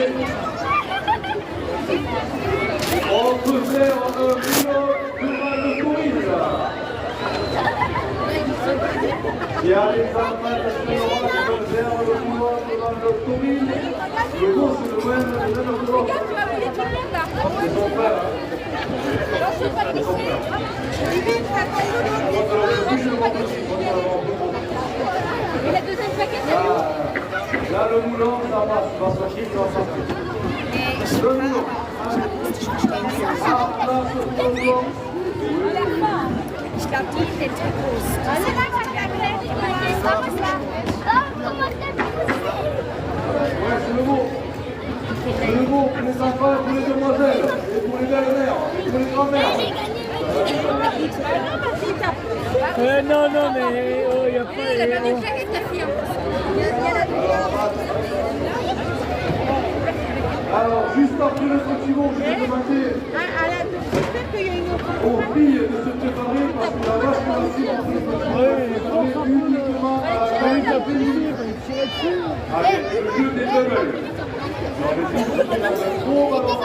On peut faire un boulot de touriste. Il y a les enfants de Sénégal qui veulent faire le boulot de touriste. Le mot c'est le même boulot. C'est son frère. C'est son frère. Et la deuxième paquet, Là, le moulin, ça passe. Va sortir, il va sortir. Le moulin. ich glaube, die ist jetzt groß. Ouais, c'est le mot. C'est le mot pour les enfants, pour les demoiselles, et pour les belles-mères, et pour les grand-mères. Non, non, mais oh, il n'y a pas... Alors, juste après le festival, je vais demander aux filles de se préparer parce que la vache qu'on a ici, on peut se préparer uniquement avec le jeu des bubbles. Alors, les filles, c'est un gros ballon.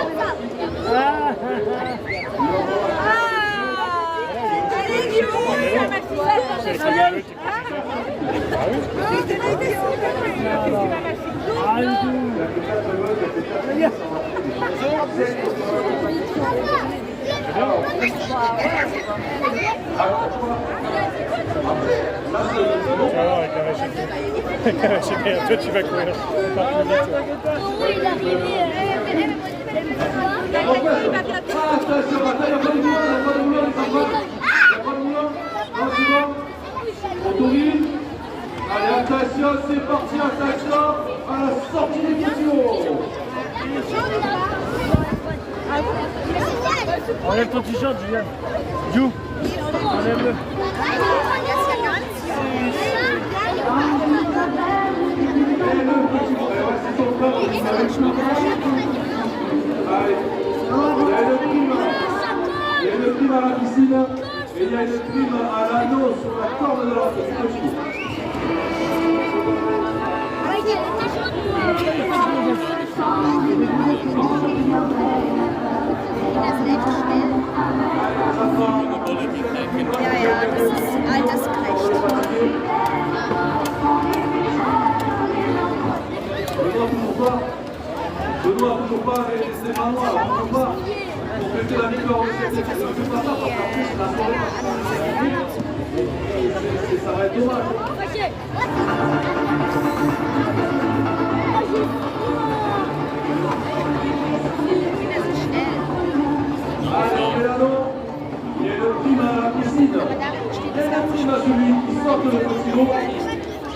Toi, tu vas courir. Allez, attention, c'est parti, attention à la sortie des vidéos. Enlève ton t-shirt, Julien. You. Enlève-le. Allez, il y a une prime à la piscine et il y a une prime à l'anneau sur la corde de la piscine. Ja, das ist altersgerecht. Benoît, toujours pas les manoirs, toujours pas. Pour fêter la victoire de cette équipe, ne fais pas ça parce qu'en plus la soirée ça va être dommage. Allez, Mélano, il y a le prime à la piscine. Il y a le prime à celui qui sort de petit lot.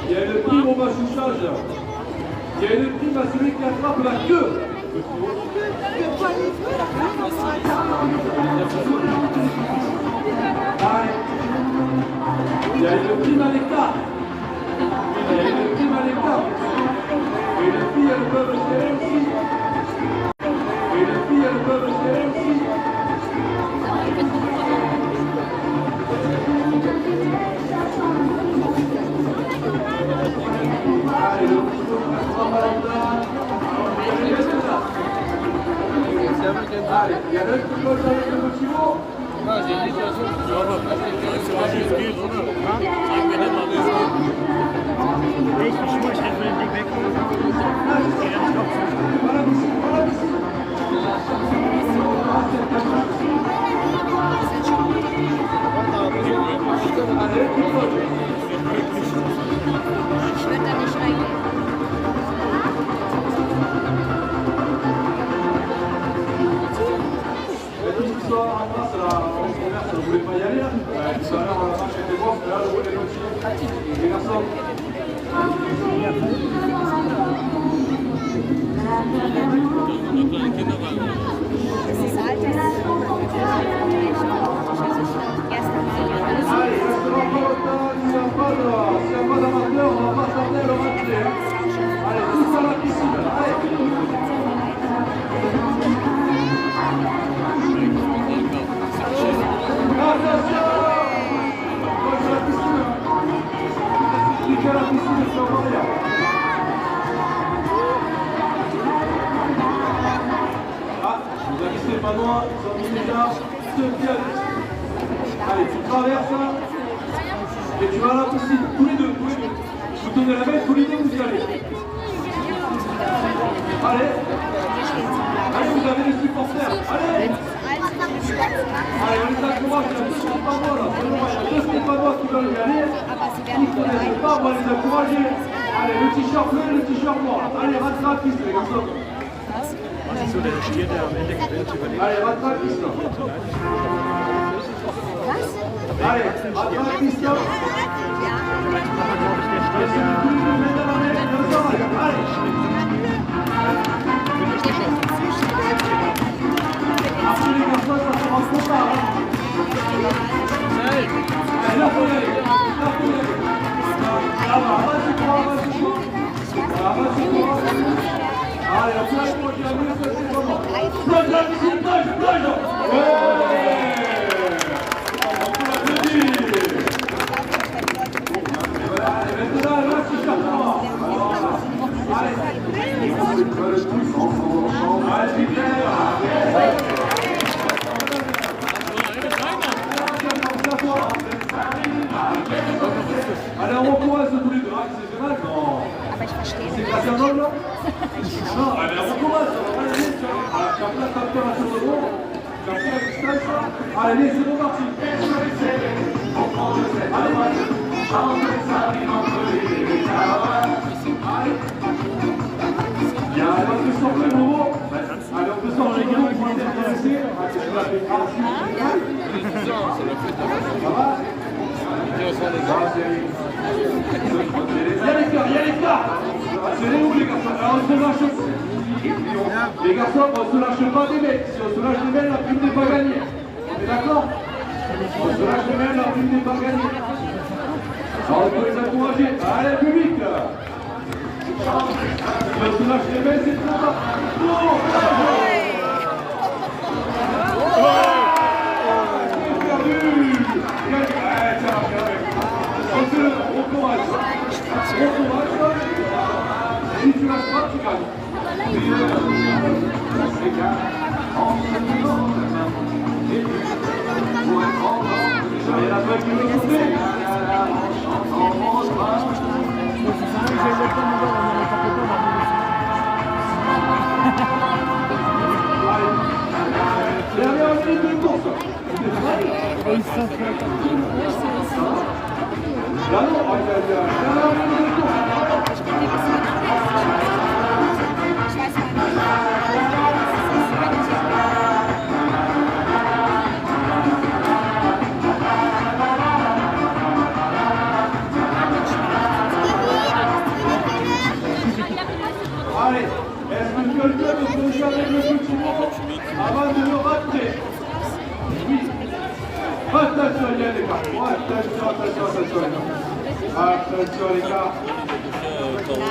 Il y a le prime au mâchouchage. Il y a une prime à celui qui attrape la queue. Allez. Il y a une prime à l'écart. Il y a une prime à l'écart. Et les filles, elles peuvent se gérer aussi. Et les filles, elles peuvent se gérer aussi. Allez, le petit peu, allez, il y a l'œil qui colle avec le petit mot. Ich würde da nicht reingehen. Tout ce soir en face, là, on ne voulait pas y aller. Tout à l'heure, la marche était morte, là, le volet aussi. Les garçons. Allez, reste encore le temps, s'il n'y a pas d'amateur, on va pas tarder à le rentrer. Allez, tous à la piscine, allez. Attention! Coach à la piscine. Cliquez à la piscine, c'est en arrière. pied. Allez, tu traverses hein, et tu vas à la piscine. Tous les deux. Vous tournez la main, tous les deux vous y allez. Allez, vous avez les supporters. Allez, on les encourage, il y a deux Stéphanois là. Il y a deux Stéphanois qui veulent y aller. Ils ne connaissent pas, on va les encourager. Allez, le t-shirt bleu et le t-shirt noir. Allez, rentrez à la piste les garçons. Allez, rentrez à la piste là. Allez, rentrez à la piste là. Allez. Après les garçons, ça sera trop tard. Allez, là, faut y aller. Là-bas, allez, on plage pour qu'il y a mieux que c'est comment. Plage la piscine, plage. Ouais. On peut l'applaudir. Allez, maintenant, là, c'est charmant. Allez, allez, on recommence tous les deux. Ah, c'est génial, non. C'est grâce à un homme, là. Non, allez, on recommence. Allez, tu as pris la température de l'eau. Tu as pris la distance. Allez, c'est reparti. Allez, on peut sortir le moment. Allez, on peut sortir le moment pour les intéresser. Ça va? Il y a l'écart. C'est les où les garçons? Alors on se lâche. Les garçons, on se lâche pas des mecs. Si on se lâche des mecs, la prime n'est pas gagnée. On est d'accord? On se lâche des mecs, la prime n'est pas gagnée. Alors on peut les encourager. Allez, public. Si on se lâche des mecs, c'est trop tard. On commence. Si tu lâches pas, tu gagnes. Il y a la feuille qui veut sauter. Dernière minute de course. Là non, allez, est-ce que quelqu'un peut jouer avec le petit moment avant de le rater? Oui. Attention, il y a des gars. Attention les gars. Attention les gars.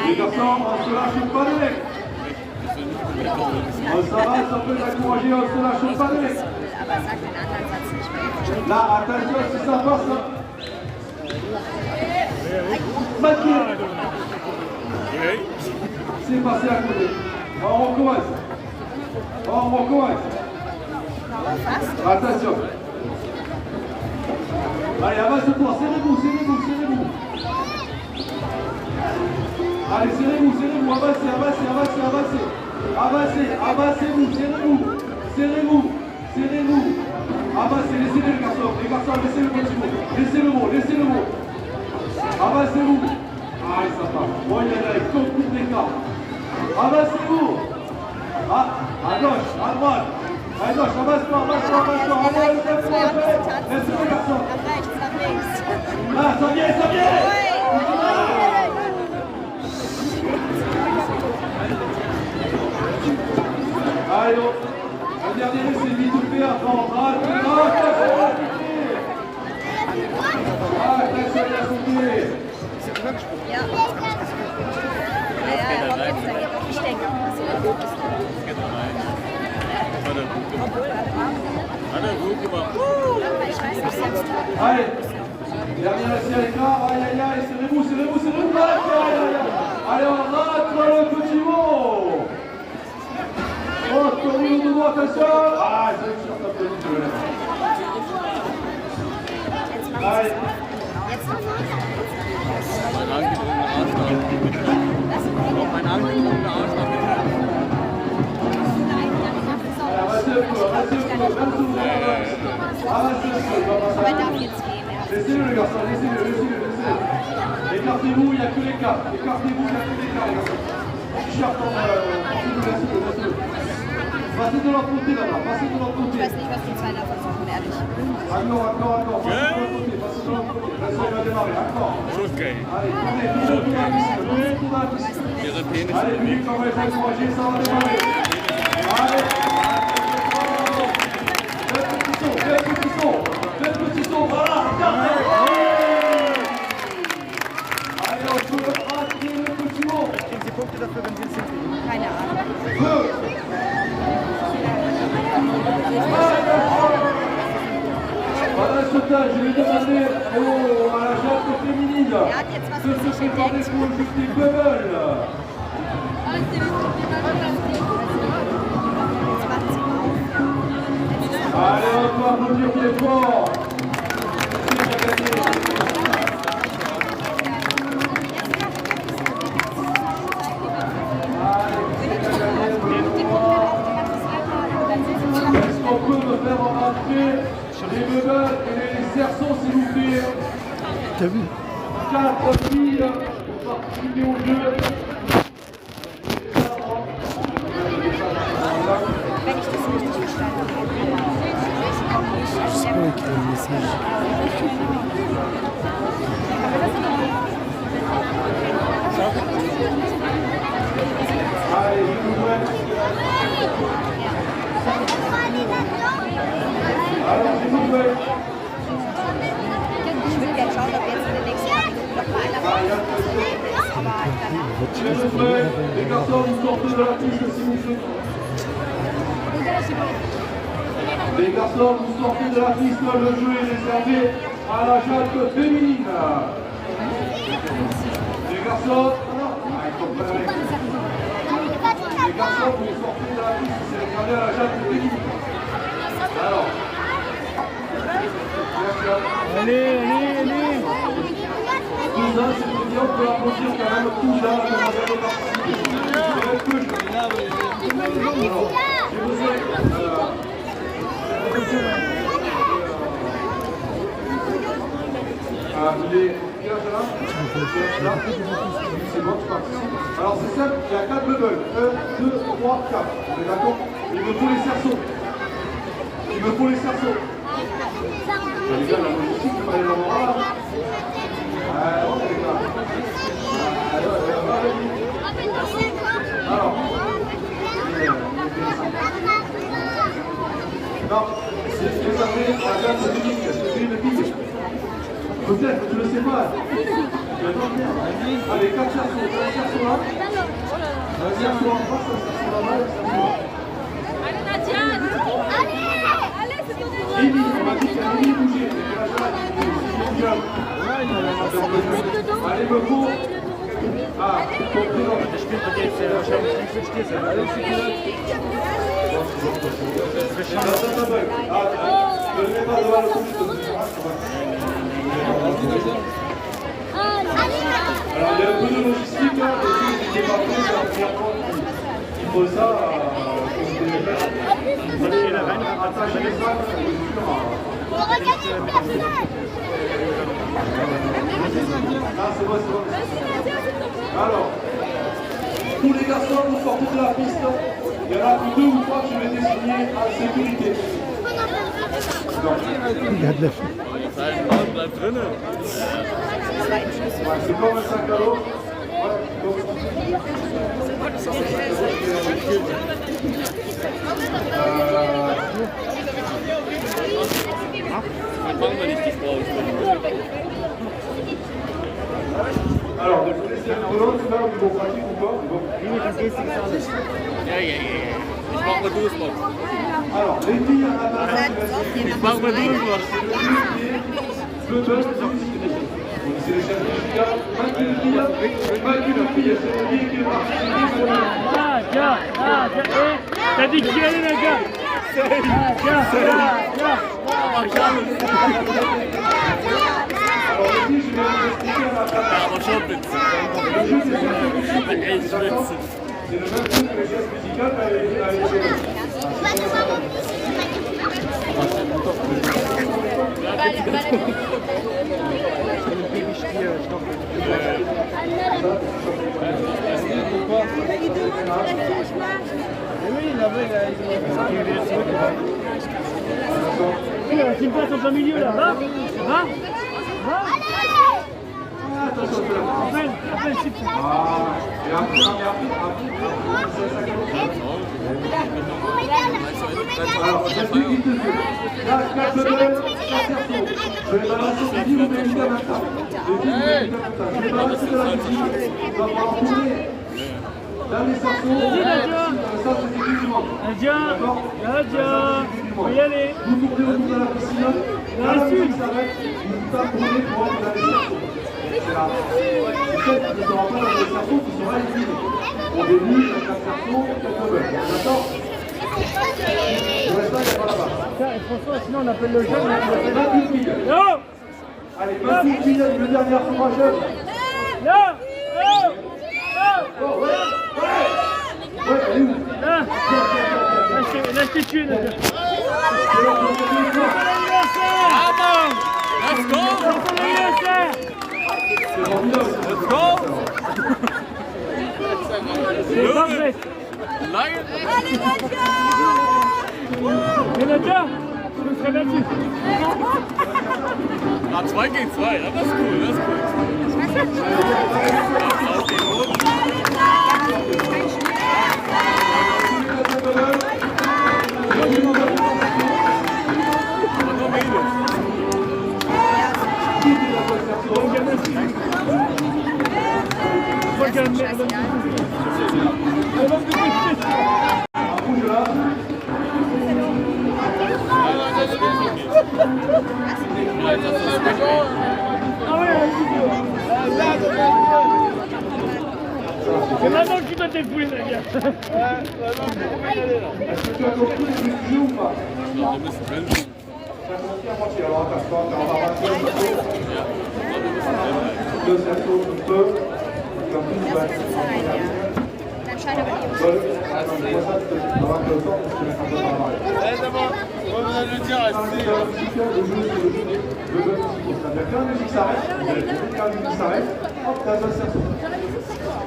Les garçons, on se lâche pas de mecs. On s'avance, on peut s'encourager, on se lâche pas de mecs. Là, attention, si ça passe. Mathieu. C'est passé à côté. On recommence. Attention. Allez, avance-toi, serrez-vous. Allez, serrez-vous, avancez-vous, serrez-vous. Avancez, laissez les garçons, laissez le petit mot, laissez le mot. Avancez-vous. Allez, ça part. Bon, il y en a, comme coupe d'écart. Avancez-vous. À gauche, à droite. À gauche, avance-toi. Laissez les garçons. Là, ça vient. Allez, un dernier essai, vite fait, avant. Attention, il a sauté. Ja. Ich denke auch, dass er gut ist. Ich weiß nicht selbst. Allez, dernier essai à l'écart. Aïe, serrez-vous. Allez, on rate le petit mot. Oh, Tourne de moi, attention. Ah, c'est sûr, ça peut être. Allez. Jetzt noch mal. Mein angetrunkener Arsch nach. Mein angetrunkener Arsch nach. Restez le coup, même si vous restez le coup, Aber er darf jetzt gehen. laissez-le les garçons, laissez-le. Écartez-vous, il n'y a que les cartes. Écartez-vous, il n'y a que les cartes, les garçons. T-shirt, laissez-le. Passez de l'autre côté là-bas, passez de l'autre Ich côté. weiß nicht, was die zwei da versuchen, ehrlich. Encore. Passez de l'autre côté, passez de l'autre côté. Restez, il va démarrer, encore. Schussgay. Allez, tournez, tout le tour dans la piste, tout le tour dans la piste. Ihre Penis. Allez, public, on va être encouragé, ça va démarrer. Allez. Faites le petit saut, voilà, regardez. Allez, on peut rater le petit mot. Kriegen Sie Punkte dafür, wenn Sie es hinkriegen? Keine Ahnung. Voilà ce sautage, je vais demander à la chatte féminine de se préparer pour le petit bubble. Allez, on va applaudir très fort. C'est bien gagné. Est-ce qu'on peut me faire rentrer les bubbles et les cerceaux, s'il vous plaît? T'as vu? 4 filles pour participer au jeu. Wenn ich das richtig verstanden C'est pas écrit un message. Allez, je vous souhaite. Alors, s'il vous plaît. Ich würde gerne schauen, ob jetzt in den nächsten Minuten noch mal einer ist, aber danach. S'il vous plaît, les garçons, vous sortez de la piste, s'il vous plaît. Les garçons, vous sortez de la piste, le jeu est réservé à la jatte féminine. Les garçons, les garçons, vous sortez de la piste, c'est réservé à la jatte féminine. Alors, Allez. Cousin, c'est bien, on peut applaudir quand même Cousin, la demoiselle de participer. Je vous ai... il est... Quel âge là? C'est bon, tu participes. Alors c'est simple, il y a 4 bubbles. 1, 2, 3, 4. Vous êtes d'accord? Il me faut les cerceaux. Les gars, la logistique, il fallait leur voir là. Ouais, les gars. Alors. Non, c'est réservé à la gamme de Dominique. Est-ce que c'est une fille? Peut-être, tu ne le sais pas. Allez, 4 cerceaux. 1 cerceau là. Un cerceau en face, un cerceau là-bas, un cerceau là. Lily, on m'a dit qu'il y a Lily bouger. Allez, me faut. Ah, compris dans le spielt wird jetzt wahrscheinlich nicht für Stier sein. Alles alors, il y a un peu de logistique, hein, et c'est pas prêt, c'est la première fois qu'il faut ça. Attacher les sacs, c'est sûr. Ah, c'est bon. Alors, tous les garçons, vous sortez de la piste. Il y en a que 2 ou 3 que je vais désigner en sécurité. Regarde la fille. Bleibt drinnen. Ouais, c'est comme un sac à dos. Dann machen wir nicht die Frau. Alors, de vous laisser un colonne, c'est là au niveau pratique ou pas? Ja. Ich mach mal Duisburg. Alors, les filles, en attendant, Ich mach mal Duisburg. le buzz, vous laissez les chefs de Giga, 21 filles, c'est le billet qui est parti. T'as dit qu'il allait la gare. Mach ich alles. aussi, je vais vous expliquer à la Ja, fin. aber schon witzig. Le jeu des cercles musiques, Echt witzig. c'est le même truc que les gestes musicales à l'échelle. Tu me passes en plein milieu là, va. Attention, je la Appelle, s'il te plaît. Et après, alors, j'explique vite dessus. Là, 4 bebelles, 4 cerceaux. Je vais balancer les 10 vous méritez en même temps. Les 10 vous méritez en même temps. Je vais balancer de la musique. On va pouvoir tourner dans les cerceaux. Ça, c'est équipe du monde. Nadia, faut y aller. Vous tournez autour de la piscine. Là, la musique s'arrête. Vous tournez pour aller dans les cerceaux. C'est là. Peut-être que tu n'auras pas dans les cerceaux qui seront éliminés. Au début, il y a 4 cerceaux, 4 bebelles. D'accord? Pour l'instant, il n'y a pas la balle. Tiens, et François, sinon on appelle le jeune. On appelle... 28 filles. Yo. Allez, 28 filles, le dernier pour moi, jeune. Oh, ouais, ouais. Ouais, elle est où? Là, je t'ai tué, Nadia. Bravo! Let's go! C'est formidable. Let's go! C'est pas vrai. Lion! Mais Nadia, je me serais battu. Ah, 2 gegen 2, ja, das ist cool, das ist cool. Auf den Boden. Aber nur Mädels. Regarde, merde. Elle va me détester. Bouge là. Ah ouais, c'est maintenant que tu dois t'épouler, Nadia. Est-ce que tu as compris le but du jeu ou pas? Wir müssen wenden. Ça a compris à moitié. Alors attention, on va rater un peu. 2 cerceaux, un peu. Comme tout, il va être. Dann scheint aber die Voilà. Attends, je vois ça, tu vas rater le temps parce que je vais un peu par là. Le dire Le jeu, c'est le jeu de bebelles musicaux. C'est-à-dire que quand la musique s'arrête, vous allez trouver quand la musique s'arrête, hop, t'as un cerceau.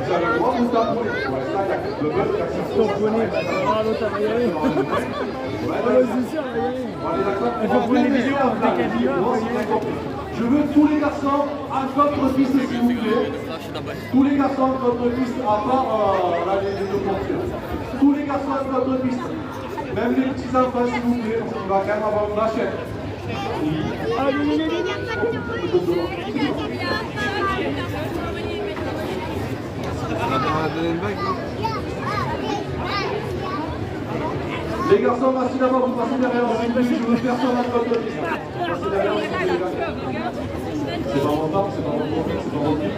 Vous avez le droit de vous tamponner. Pour l'instant, il y a 4 bebelles, 4 cerceaux. Ah, l'autre, elle va y aller. C'est sûr, elle va y aller. On est d'accord? Il faut prendre les vidéos avec la vidéo. Je veux tous les garçons en contre-piste, s'il vous plaît. Flasche dabei. Tous les garçons en contre-piste, à part là, les deux porteurs. Tous les garçons en contre-piste. Même les petits enfants, s'il vous plaît, parce qu'il va quand même avoir une vachette. Les garçons, merci d'abord, vous passez derrière. Je veux personne en contre-piste. Passez derrière, s'il vous plaît. C'est pas mon temps, c'est pas mon profil, c'est pas mon profil.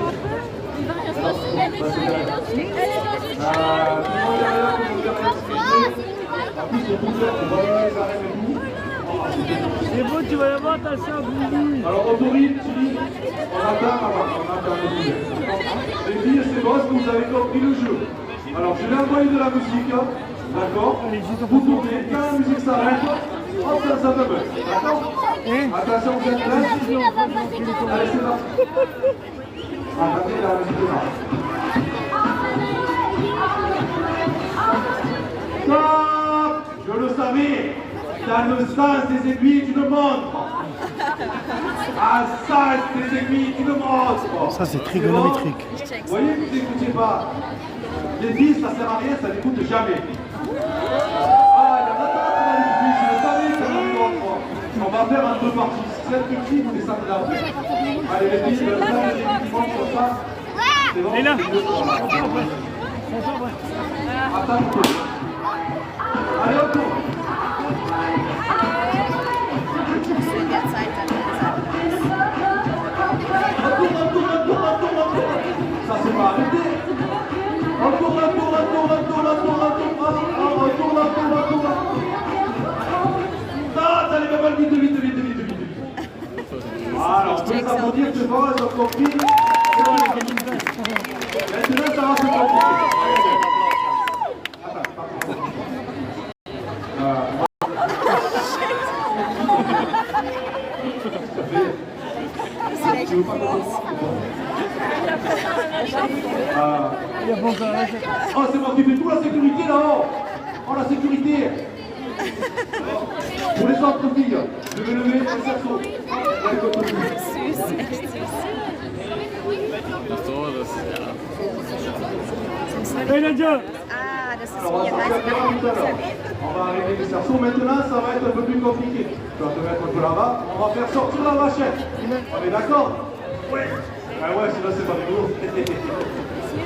Passez derrière. Tout le monde derrière, tout le monde derrière. En plus, les bouteurs, on va voir les arènes et tout. C'est beau, tu vas y avoir ta soeur, Boubou. Alors, Autorine, tu dis, on attend le billet. Les filles, c'est bon, est-ce que vous avez compris le jeu? Alors, je vais envoyer de la musique, d'accord? Vous tournez, quand la musique s'arrête, hop, ça me meurt, d'accord? Attention, vous êtes prêts? Allez, c'est parti. Attendez, la musique démarre. Stop! Je le savais! Dans le sens des aiguilles d'une montre! À sens des aiguilles d'une montre! Ça, c'est bon trigonométrique. Vous voyez, vous n'écoutez pas. Les 10, ça sert à rien, ça n'écoute jamais. Ah, il y en a pas qui va l'écouter, je le savais, ça va nous rendre. On va faire en 2 parties. Celle de qui vous descendez là-dessus. Allez, les 10, le sens des aiguilles qui montrent comme ça. C'est bon? Et là. Attends un peu. Allez, on tourne. in der Zeit Ça c'est pas arrêté. On tourne. Ah, allez, vite. Voilà, on peut s'applaudir, c'est bon, elles ont compris. Maintenant, ça va se compliquer. Tu veux pas oh, c'est moi qui fais tout la sécurité là-haut. Oh, la sécurité. Pour les autres filles, je vais lever un cerceau. Hey Nadia! Ah, das ist Alors, on va wie sortir tout à l'heure. On va arrêter les cerceaux. Maintenant, ça va être un peu plus compliqué. Tu vas te mettre un peu là-bas. On va faire sortir la vachette. On est d'accord? Ouais. Ah ouais, sinon c'est pas rigolo.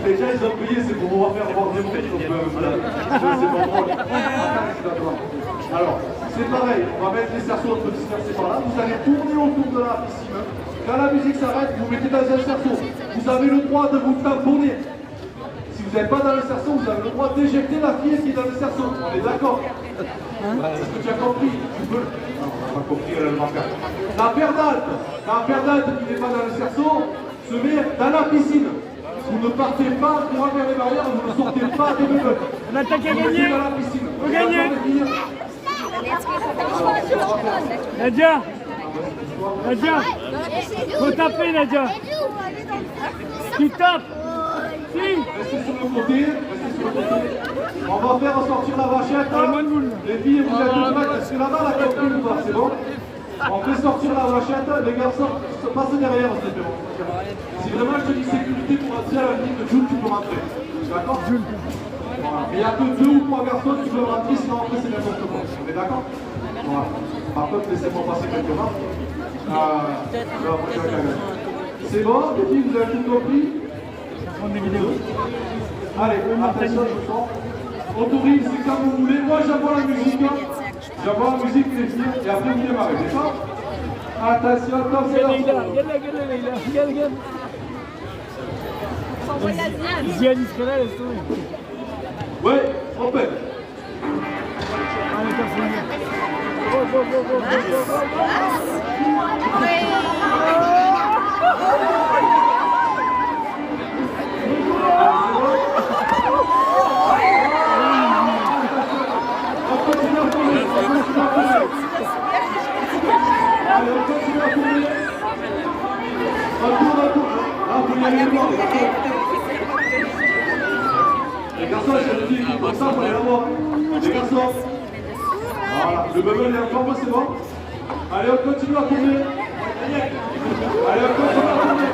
Déjà, ils ont payé, c'est pour pouvoir faire voir des mots. C'est pas drôle. Alors, c'est pareil. On va mettre les cerceaux un peu dispersés par là. Vous allez tourner autour de la piscine. Quand la musique s'arrête, vous mettez dans un cerceau. Vous avez le droit de vous tamponner. Si vous n'êtes pas dans le cerceau, vous avez le droit d'éjecter la fille qui est dans le cerceau. On est d'accord? Est-ce que tu as compris? Tu peux. Non, on n'a pas compris, elle va faire. La perdante qui n'est pas dans le cerceau se met dans la piscine. Vous ne partez pas pour enlever les barrières, vous ne sortez pas des meubles. On attaque à Vous gagner! restez dans la piscine. Faut gagner! Jetzt Nadia! Nadia! Faut taper Nadia! Tu tapes! Si! Restez sur le côté, On va faire ressortir la vachette. Hein. Les filles, vous êtes toutes prêtes? Est-ce que là-bas, la copine ou pas? C'est bon? On fait sortir la vachette. Les garçons, passez derrière, s'il te plaît. Si vraiment je te dis sécurité pour rentrer à la ligne de Jules, tu peux rentrer. D'accord? Voilà. Mais il n'y a que 2 ou 3 garçons qui peuvent rentrer, sinon après c'est n'importe quoi. On est d'accord? Voilà. Par contre, laissez-moi passer quelque part. C'est bon, les filles, vous avez tout compris? Allez, attention, je sens. Autorise, c'est quand vous voulez. Moi, j'envoie la musique. J'envoie la musique, les filles, et après vous démarrez, d'accord? Attention, top, c'est là. Ziad, il serait là, laisse tomber. Ouais, trompette. Allez, personne. On continue à tourner, on continue à tourner. Allez, on continue à tourner. On tourne. Là, vous y allez voir, les garçons. Les garçons, j'ai dit, comme ça, vous allez la voir. Les garçons. Voilà, le meuble est en forme, c'est bon. Allez, on continue à tourner. Allez, on continue à tourner.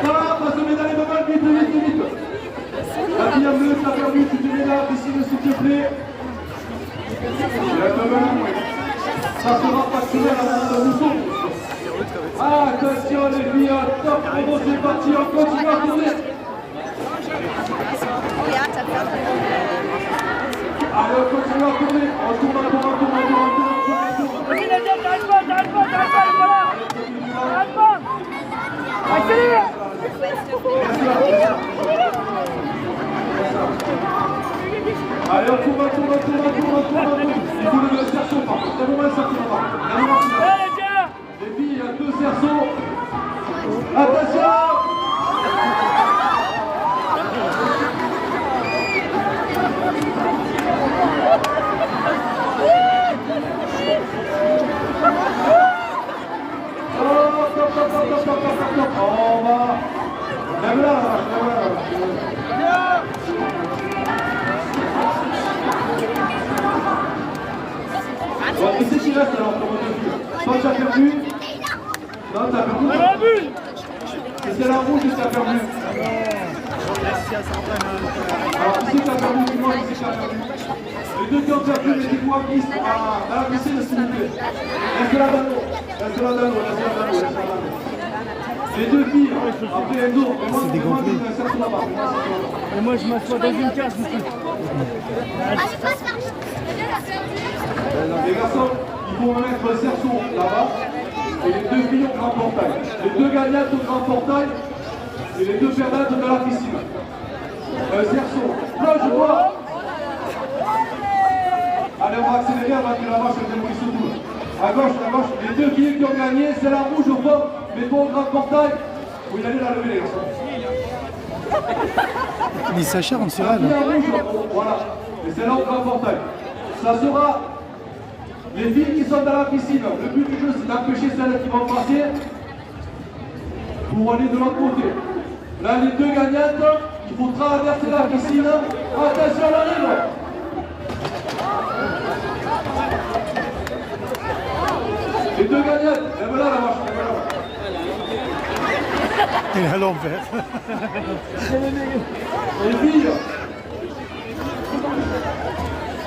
Voilà, on va se mettre dans les meubles, vite. La fille en bleu, t'as perdu, tu te mets dans la piscine, s'il te plaît. Ça sera facturé à la main de Rousseau. Attention les filles, top promo, c'est parti, on continue à tourner. Allez, on continue à tourner. On tourne. Vas-y Nadia, t'arrêtes pas, voilà. T'arrêtes pas. Accélère. Allez, on tourne. Il faut le cerceau, par contre. C'est bon, le cerceau, par contre. Les filles, il y a 2 cerceaux. Attention! On va. Même là. Bon, qui c'est qui reste alors pour votre fille? Toi, tu as perdu? Non, tu as perdu? C'est la rouge que tu as perdu. Alors, qui c'est qui a perdu? Dis-moi qui c'est qui a perdu. Les 2 qui ont perdu, mettez-vous en piste. Dans la piscine, s'il vous plaît. Restez là dans l'eau. Les 2 filles, après Enzo, c'est dégonflé. Et moi je m'assois dans une case ici. Les garçons, ils vont mettre le cerceau là-bas. Et les 2 filles au grand portail. Les 2 gagnantes au grand portail. Et les 2 perdantes dans la piscine. Cerceau. Là, je vois. Allez, on va accélérer avant que la marche se démolisse tout. À gauche, les deux filles qui ont gagné, c'est la rouge au fond, mets-toi au grand portail. Vous allez la lever les garçons. Mais ça charme sur elle. La rouge, voilà. Et c'est là au grand portail. Ça sera les filles qui sont dans la piscine. Le but du jeu, c'est d'empêcher celles qui vont passer pour aller de l'autre côté. Là, les deux gagnantes, il faut traverser la piscine. Attention à l'arrive. Les deux gagnantes, et voilà la vache, et voilà. Elle est à l'envers. Les filles,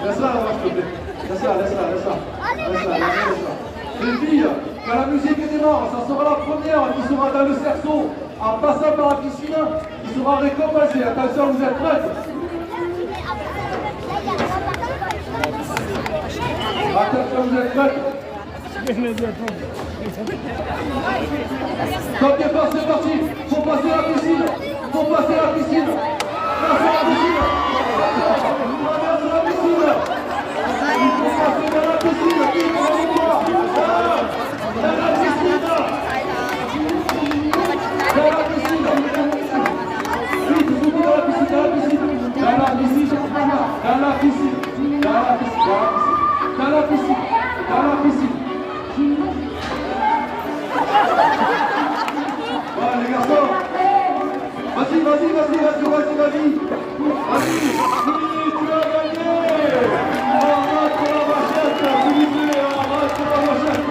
laisse-la la vache, s'il te plaît. Laisse-la. Les filles, quand la musique démarre, ça sera la première qui sera dans le cerceau en passant par la piscine, qui sera récompensée. Attention, vous êtes prêtes? Attention, vous êtes prêtes? Top départ, c'est parti. Faut passer la piscine. Traverse la piscine. Traverse la piscine. Il faut passer dans la piscine. Dans la piscine. Vite, vous dans la piscine. Ouais, les garçons. Vas-y. Vas-y, tu as gagné. Arrête la vachette, s'il vous plaît, arrête la vachette.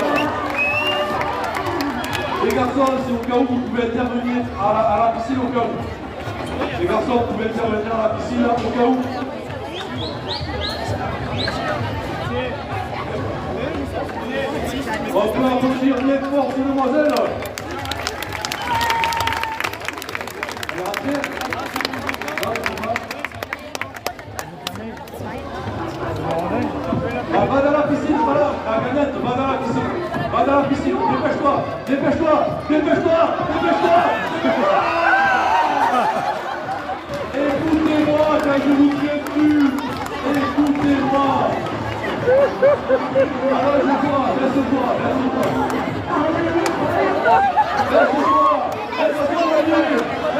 Les garçons, c'est au cas où vous pouvez intervenir à la piscine au cas où. Les garçons, vous pouvez intervenir à la piscine au cas où. On peut applaudir bien fort ces demoiselles. Va dans la piscine, voilà, la gagnante, va dans la piscine. Va dans la piscine, dépêche-toi. Écoutez-moi quand je vous tiens plus. Écoutez-moi. Alors laisse-toi. Laisse-toi,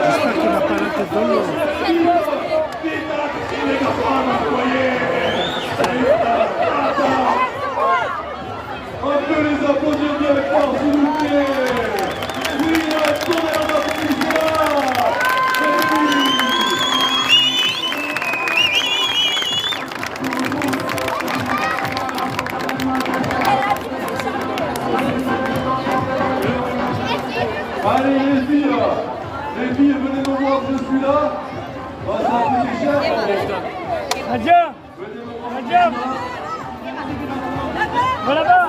J'espère qu'il n'a pas la tête dans l'eau. Vite à la piscine, les garçons, voyez. On peut les applaudir bien fort, s'il vous plaît. Oui, tournez dans votre piscine. Allez les filles, venez me voir, je suis là. Oh, ça a coûté cher. Nadia, va là-bas.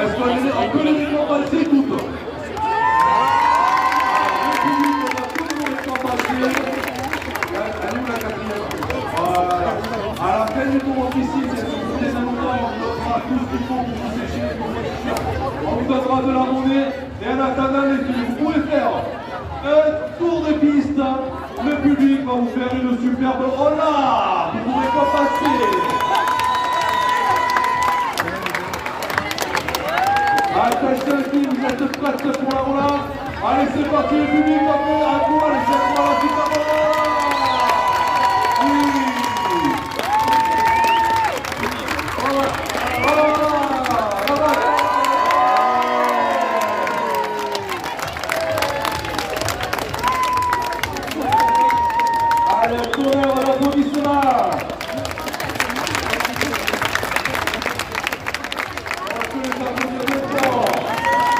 Est-ce qu'on peut les récompenser toutes? À la fin du tour officiel, si vous voulez un moment, on donnera tout ce qu'il faut pour vous sécher les compétitions. On vous donnera de la monnaie et en attendant les filles, vous pouvez faire un tour de piste. Le public va vous faire une superbe roulade pour vous récompenser. Attention les filles, vous êtes prêtes pour la roulade? Allez, c'est parti, le public, à quoi les chefs pour la superbe roulade? Allez, on tourne, on applaudit cela.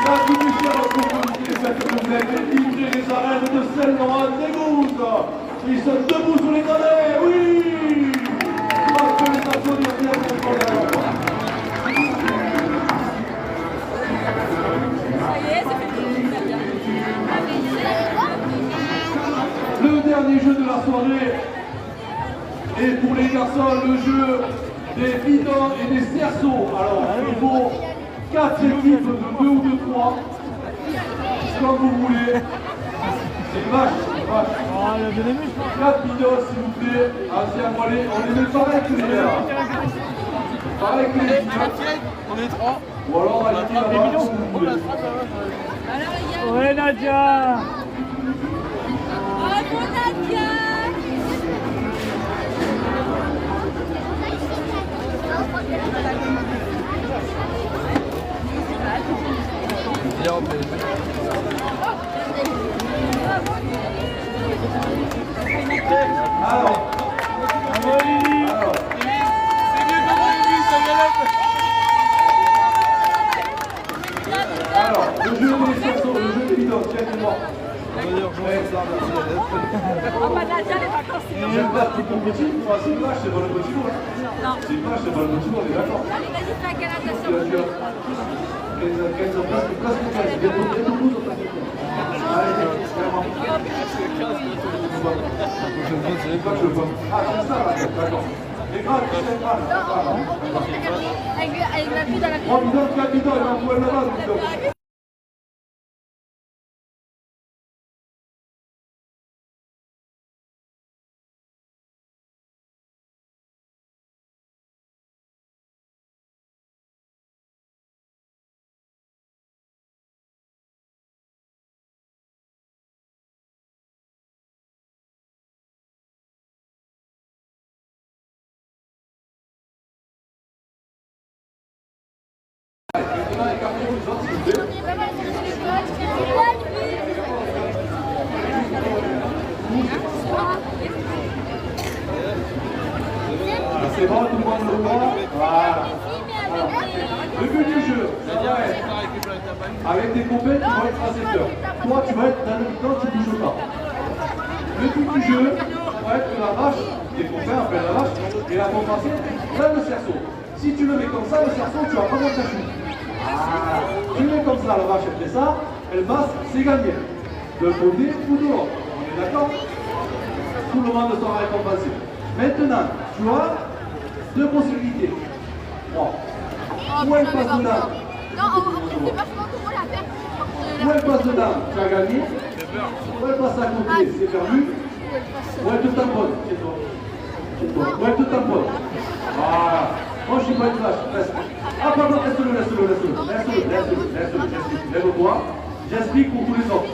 Ça coûte cher pour communiquer cette nouvelle. Les filles les arènes de Saint-Laurent dégoûtent. Ils sont debout sur les galets, oui. On peut les applaudir bien pour la Le dernier jeu de la soirée est pour les garçons le jeu des bidons et des cerceaux. Alors, il faut 4 équipes de 2 ou de 3, comme vous voulez. C'est vache. 4 bidons, s'il vous plaît. Ancien voilé, on les met pareil tous les gars. Par les clés. On est 3. Ou alors allez-y là-bas. si vous voulez. Ouais, Nadia. Bravo, Nadia. Alors, Bravo, Lily. alors. C'est mieux qu'on avait vu, ça galop. Alors, le jeu des cerceaux, le jeu des bidons, tiens, dis-moi. J'aime pas tout ton petit, moi c'est une vache, c'est pas le petit mot. C'est une vache, c'est pas le petit mot, on est d'accord. Allez, vas-y, fais un canal de Tu as déjà 15 presque 15, bientôt 12 au passé. Allez, vraiment. C'est pas que je le vois. Ah, c'est ça là, d'accord. Les grades, c'est grave. Avec la vue dans la 3 bidons, 4 bidons, il va en trouver là-bas, le bidon. C'est bon, tout le monde le voit. Voilà. Le but du jeu, ça va être avec tes copains, tu vas être récepteur. Toi, tu vas être dans le bidon, tu ne bouges pas. Le but du jeu, ça va être que la vache, tes copains appellent la vache, et la font passer dans le cerceau. Si tu le mets comme ça, le cerceau, tu vas pas mettre ta chute. Tu mets comme ça, la vache, elle fait ça, elle passe, c'est gagné. De côté ou dehors. On est d'accord? Tout le monde sera récompensé. Maintenant, tu as deux possibilités. Bon. Ou elle passe dedans. Non, on fait vachement tout pour la faire. Ou elle passe dedans, tu as gagné. Ou elle passe à côté, c'est perdu. Ou elle te tamponne, c'est toi. Ou elle te tamponne. Voilà. Moi, je ne suis pas une vache, presque. Ah, pardon, laisse-le. Lève-toi. J'explique pour tous les autres.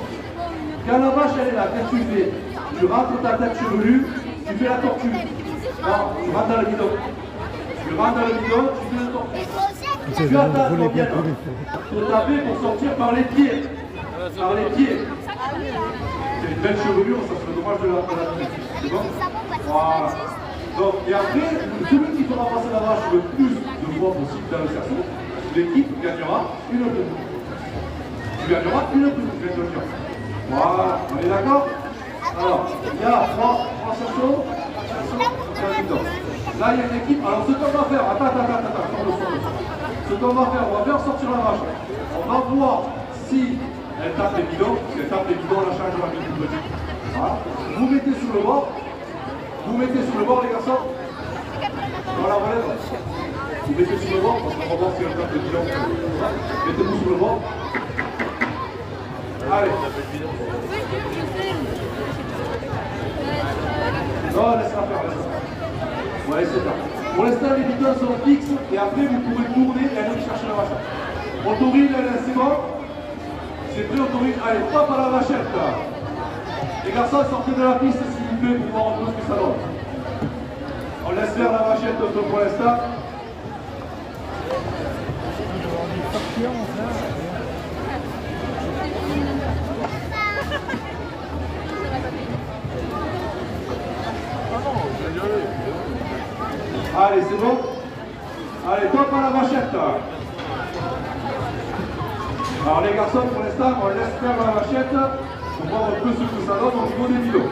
Quand la vache, elle est là, qu'est-ce que tu fais? Tu rentres ta tête chevelue, tu fais la tortue. Non, tu rentres dans le bidon. Tu rentres dans le bidon, tu fais la tortue. Tu attends qu'on vienne te taper pour sortir par les pieds. Par les pieds. C'est une belle chevelure, ça serait dommage de la tuer. C'est bon? Voilà. Donc, et après, celui qui fera passer la vache le plus de fois possible dans le cerceau, l'équipe gagnera une poule. Tu gagneras une poule, je vais te le dire. Voilà, on est d'accord? Alors, il y a trois cerceaux, là, il y a une équipe. Alors, ce qu'on va faire, ce qu'on va faire, on va faire sortir la vache. On va voir si elle tape les bidons. Si elle tape les bidons, on la change, on va mettre une petite. Voilà. Vous mettez sur le bord. Vous mettez sur le bord, les garçons. Voilà, relève. Vous mettez sur le bord, parce qu'on va voir si elle tape les bidons. Mettez-vous sur le bord. Allez. Non, laisse-la faire, laisse-la. Ouais, c'est ça. Pour l'instant, les bidons sont fixes et après, vous pouvez tourner et aller chercher la vachette. Autorine, c'est bon? C'est prêt, Autorine? Allez, hop à la vachette, là. Les garçons, sortez de la piste, s'il vous plaît, pour voir un peu ce que ça donne. On laisse faire la vachette pour l'instant. Allez, c'est bon? Allez, top à la vachette. Alors les garçons, pour l'instant, on laisse faire la vachette pour voir un peu ce que ça donne au niveau des bidons.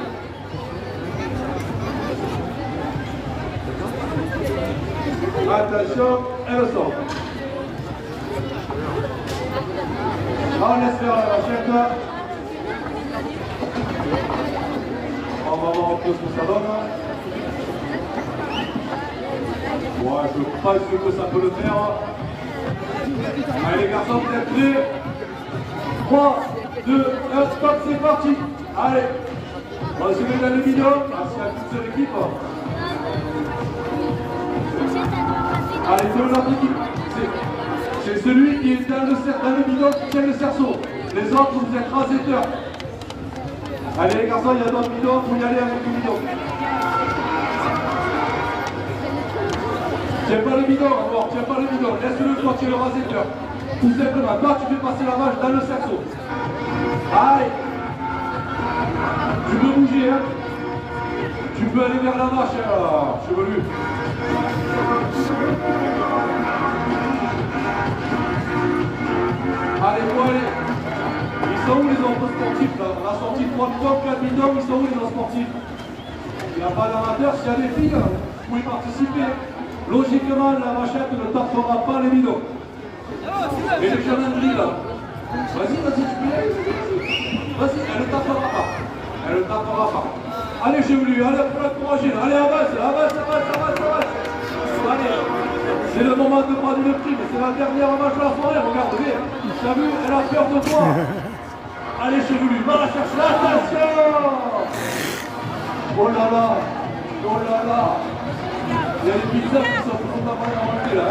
Attention, elle sort. On laisse faire la vachette. On va voir un peu ce que ça donne. Ouais, je pense que ça peut le faire. Allez les garçons, vous êtes prêts? 3, 2, 1, stop, c'est parti. Allez, on se met dans le bidon. Merci à toute l'équipe. Allez, c'est l'Olympique. C'est celui qui est dans le bidon qui tient le cerceau. Les autres, vous êtes raseteurs. Allez les garçons, il y a d'autres bidons, il faut y aller avec le bidon. Tiens pas le bidon, encore, tiens pas le bidon, laisse-le toi, tu es le rasetteur. Tout simplement, toi tu fais passer la vache dans le cerceau. Allez. Tu peux bouger, hein. Tu peux aller vers la vache, chevelu. Allez, faut aller. Ils sont où les autres sportifs là? On a sorti 3 bidons, 4 bidons, ils sont où les autres sportifs? Il n'y a pas d'amateur, s'il y a des filles, vous pouvez participer. Logiquement, la vachette ne tapera pas les bidons. Et les calendriers là. Vas-y, tu peux y aller. Vas-y, elle ne tapera pas. Elle ne tapera pas. Allez, chevelu, allez, pour l'encourager. Allez, avance. Allez. C'est le moment de prendre une prime. C'est la dernière vache de la soirée. Regarde, t'as vu, elle a peur de toi. Allez, chevelu, va la chercher. Attention. Oh là là. Il y a des pizzas qui sont pas mal remontées là.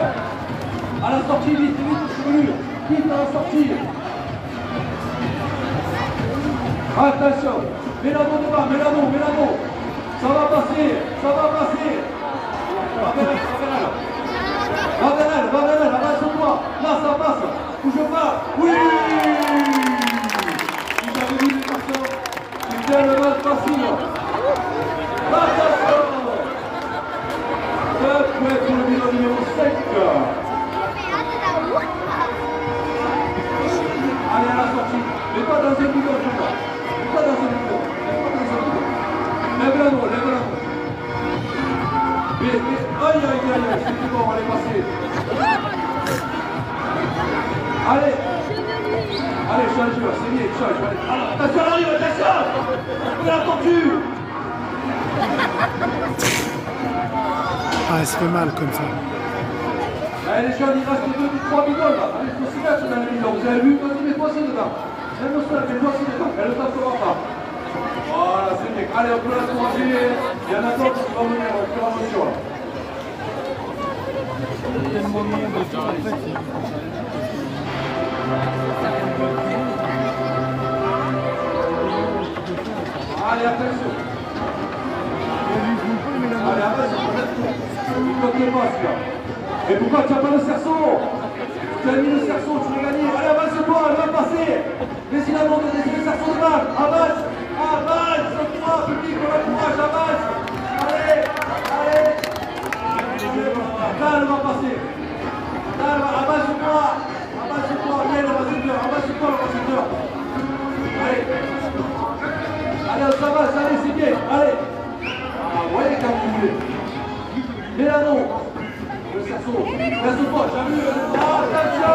À la sortie, vite, chevelu. Vite à la sortie. Attention. Mélano devant, Mélano. Ça va passer. Va vers elle, avance-toi. Là, ça passe. Bouge pas. Oui. Si j'avais vu les garçons, c'est tellement facile. Attention. Pour le bidon numéro 5. Allez, à la sortie. Mais pas dans un bidon, je vois. Pas dans un bidon. Lève-la. Aïe, c'est bon, on est passé. Allez, change, c'est bien, change. Attention, elle arrive, attention. On l'a attendu. Ah, elle se fait mal comme ça. Allez, les jeunes, il reste 2-3 bidons là. Allez, il faut s'y mettre dans les bidons. Vous avez vu? Vas-y, mets-toi aussi dedans. Mets-toi aussi dedans. Elle ne tapera pas. Voilà, c'est bien. Allez, on peut l'encourager. Il y en a d'autres qui vont venir au fur et à mesure. Allez, attention. Allez, avance. Il compte pas, celui-là. Mais pourquoi tu n'as pas le cerceau? Tu as mis le cerceau, tu l'as gagné. Allez, avance-toi, elle va passer. Mais il a monté le cerceau de balle. Avance, toi, public, on l'encourage, avance. Allez. Là, elle va passer. Là, avance-toi, viens, le raseteur, avance-toi, le raseteur. Allez, ça va, allez, c'est bien, allez. Voyez quand vous voulez. Mélano, le cerceau, laisse-toi, j'ai vu. Attention.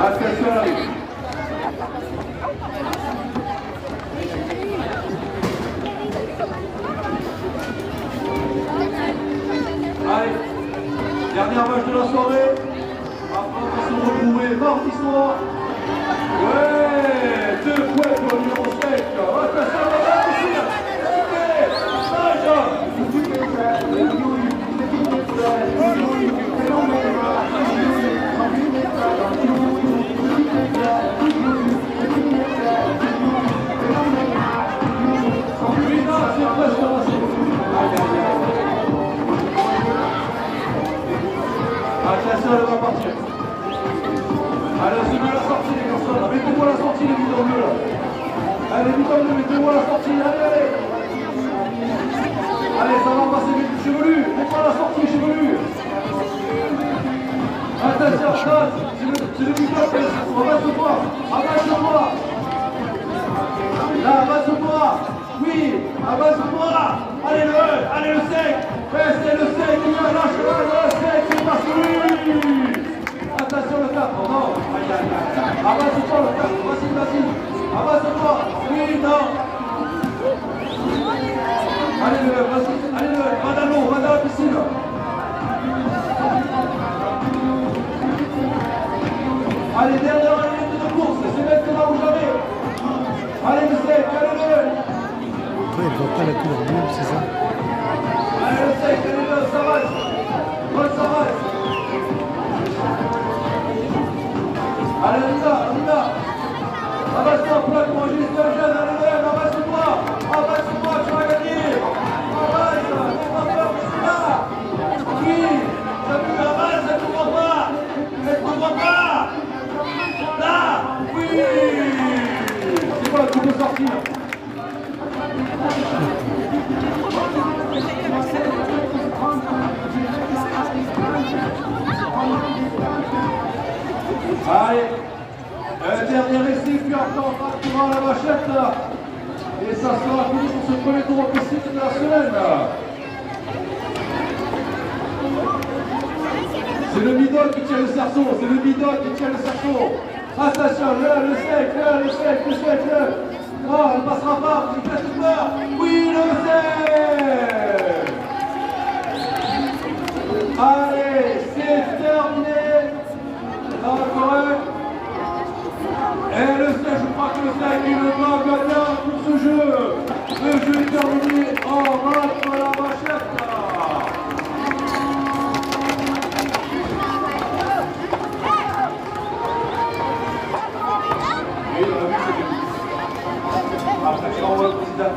Attention à la rue. Allez, dernière match de la soirée. Après, on va se retrouver mardi soir. Ouais, 2 points pour le numéro 5. Attention à la piscine. Attention, elle va partir. Allez, c'est mieux la sortie, les garçons. Mettez-moi la sortie, les bidons bleus, là. Allez, bidons bleus, mettez-moi la sortie. Allez. Allez, ça va passer vite, chevelu. Mets-moi la sortie, chevelu. Attention, c'est le bidon bleu. Avance-toi. Là, avance-toi. Oui, avance-toi. Allez, le 5. C'est le 5, il va lâcher le 5, c'est parce que oui. Attention le 4, non. Avance-toi le 4, vas-y. Avance-toi. Oui, non. Allez, vas-y, va dans l'eau, va dans la piscine. pas la couleur bleue, c'est ça? Allez, le 5, allez, le Savas. Paul Savas. Allez, Anita. Avance-toi, plaque, mon Gisèle jeune, allez, avance-toi. Avance-toi, tu vas gagner. Avance, n'aie pas peur, c'est là. Oui, ça nous avance, elle ne te voit pas. Elle ne te voit pas. Là, oui. C'est quoi, tu peux sortir? Allez, dernier essai, puis encore pratiquement la vachette. Et ça sera fini pour ce premier tour au piscine de la semaine. C'est le bidon qui tient le cerceau, c'est le bidon qui tient le cerceau. Attention, le sec. Oh, elle passera pas, il passe tout peur. Oui, le sec. Allez, c'est terminé. Et le 16, je crois que le 5 est le grand gagnant pour ce jeu. Le jeu est terminé en rentre la vachette. Oui, on a vu, c'est bien. Après, je renvoie le président.